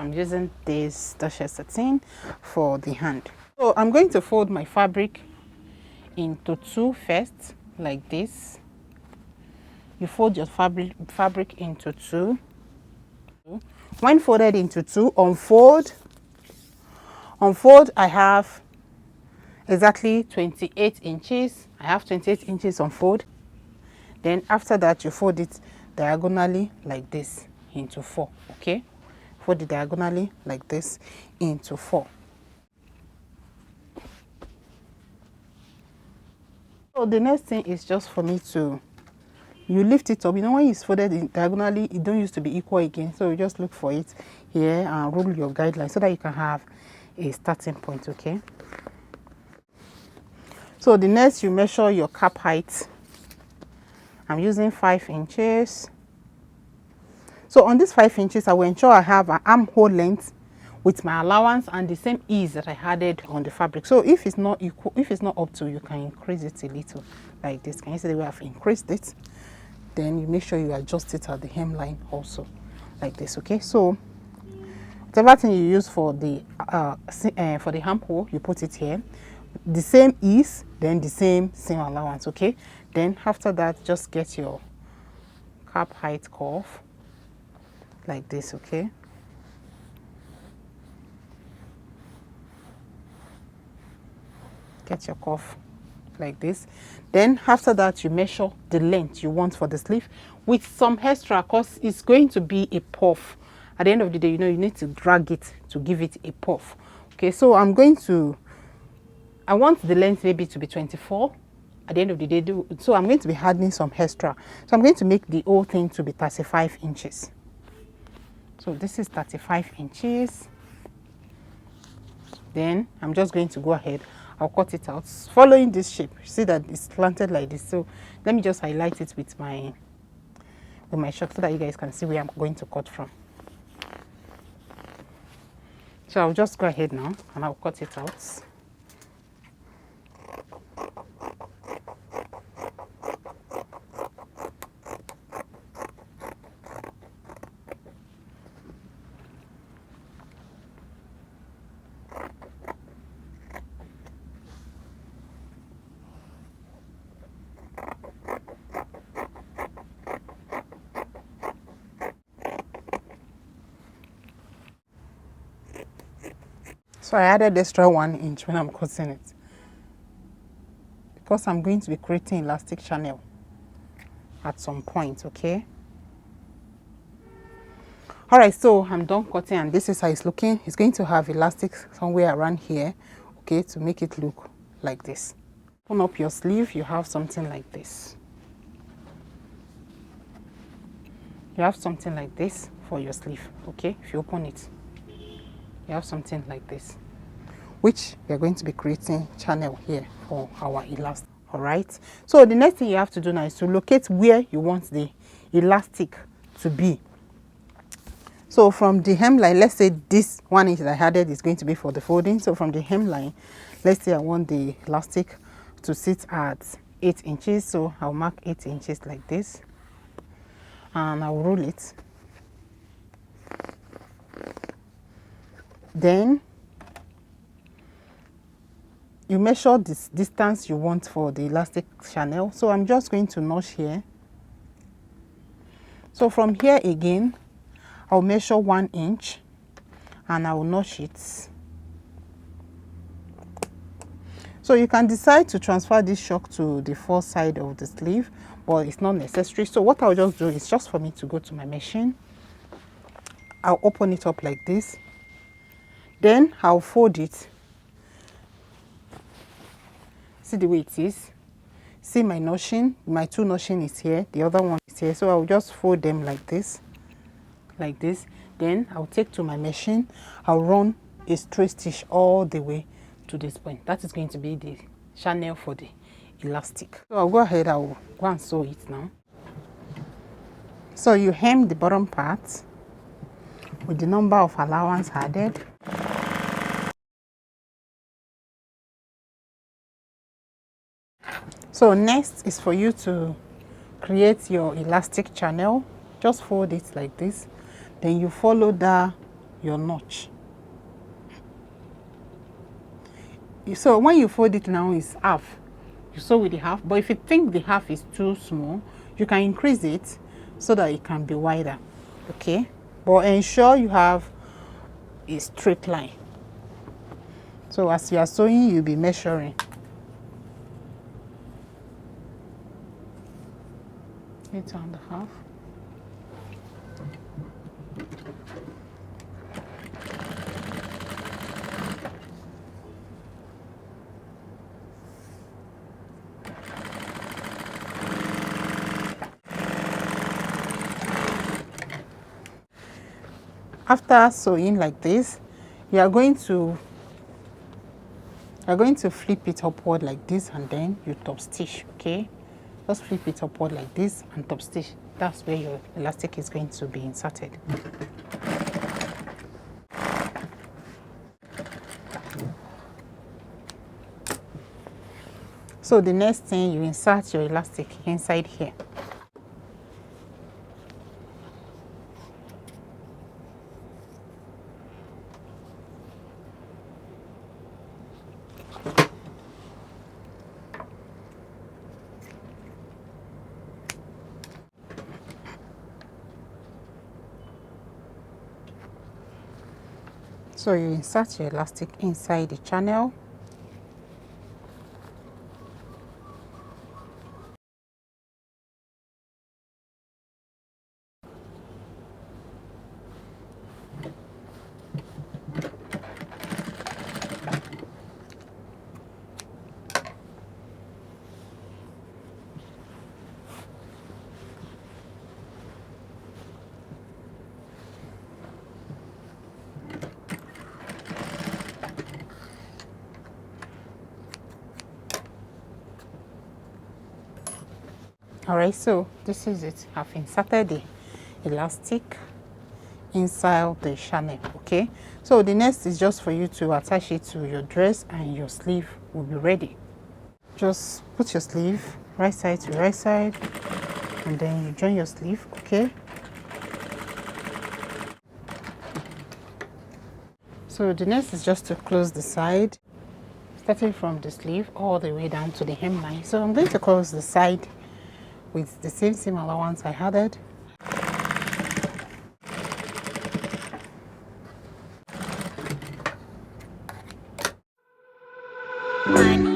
I'm using this Duchess satin for the hand. So I'm going to fold my fabric into two first, like this. You fold your fabric into two. When folded into two, unfold. I have exactly 28 inches. I have 28 inches unfold. Then after that, you fold it diagonally like this into four. Okay, fold it diagonally like this into four. So the next thing is just for me to, you lift it up. You know, when it's folded in diagonally, it don't used to be equal again. So you just look for it here and rule your guideline so that you can have a starting point. Okay. So the next, you measure your cap height. I'm using 5 inches. So on this 5 inches, I will ensure I have an armhole length with my allowance and the same ease that I added on the fabric. So if it's not equal, if it's not up to, you can increase it a little like this. Can you see the way I've increased it? Then you make sure you adjust it at the hemline also like this. Okay, so whatever thing you use for the armhole, you put it here. The same ease, then the same seam allowance. Okay, then after that, just get your cap height curve like this. Okay, get your curve like this. Then after that, you measure the length you want for the sleeve with some extra, because it's going to be a puff. At the end of the day, you know, you need to drag it to give it a puff. Okay, so I want the length maybe to be 24 at the end of the day. So I'm going to be adding some extra. So I'm going to make the whole thing to be 35 inches. So this is 35 inches. Then I'm just going to go ahead. I'll cut it out following this shape. You see that it's slanted like this. So let me just highlight it with my chalk so that you guys can see where I'm going to cut from. So I'll just go ahead now and I'll cut it out. So I added extra 1 inch when I'm cutting it because I'm going to be creating elastic channel at some point. Okay. All right, so I'm done cutting and this is how it's looking. It's going to have elastic somewhere around here, okay, to make it look like this. Open up your sleeve, you have something like this. You have something like this for your sleeve, okay? If you open it, you have something like this, which we are going to be creating channel here for our elastic. All right, so the next thing you have to do now is to locate where you want the elastic to be. So from the hemline, let's say this 1 inch that I added is going to be for the folding. So from the hemline, let's say I want the elastic to sit at 8 inches. So I'll mark 8 inches like this and I'll roll it. Then you measure this distance you want for the elastic channel. So I'm just going to notch here. So from here again, I'll measure 1 inch and I will notch it. So you can decide to transfer this shock to the four side of the sleeve, but it's not necessary. So what I'll just do is just for me to go to my machine. I'll open it up like this. Then I'll fold it. See the way it is. See my notching. My two notching is here. The other one is here. So I'll just fold them like this. Like this. Then I'll take to my machine. I'll run a straight stitch all the way to this point. That is going to be the channel for the elastic. So I'll go ahead. I'll go and sew it now. So you hem the bottom part with the number of allowance added. So next is for you to create your elastic channel. Just fold it like this. Then you follow the your notch. So when you fold it now, it's half. You sew with the half, but if you think the half is too small, you can increase it so that it can be wider. Okay, but ensure you have a straight line. So as you are sewing, you'll be measuring. 8.5. After sewing like this, you are going to flip it upward like this, and then you top stitch. Okay, just flip it upward like this and top stitch. That's where your elastic is going to be inserted. So the next thing, you insert your elastic inside here. So you insert your elastic inside the channel. Alright, so this is it. I've inserted the elastic inside the channel. Okay, so the next is just for you to attach it to your dress, and your sleeve will be ready. Just put your sleeve right side to right side, and then you join your sleeve. Okay, so the next is just to close the side, starting from the sleeve all the way down to the hemline. So I'm going to close the side with the same seam allowance I added. One.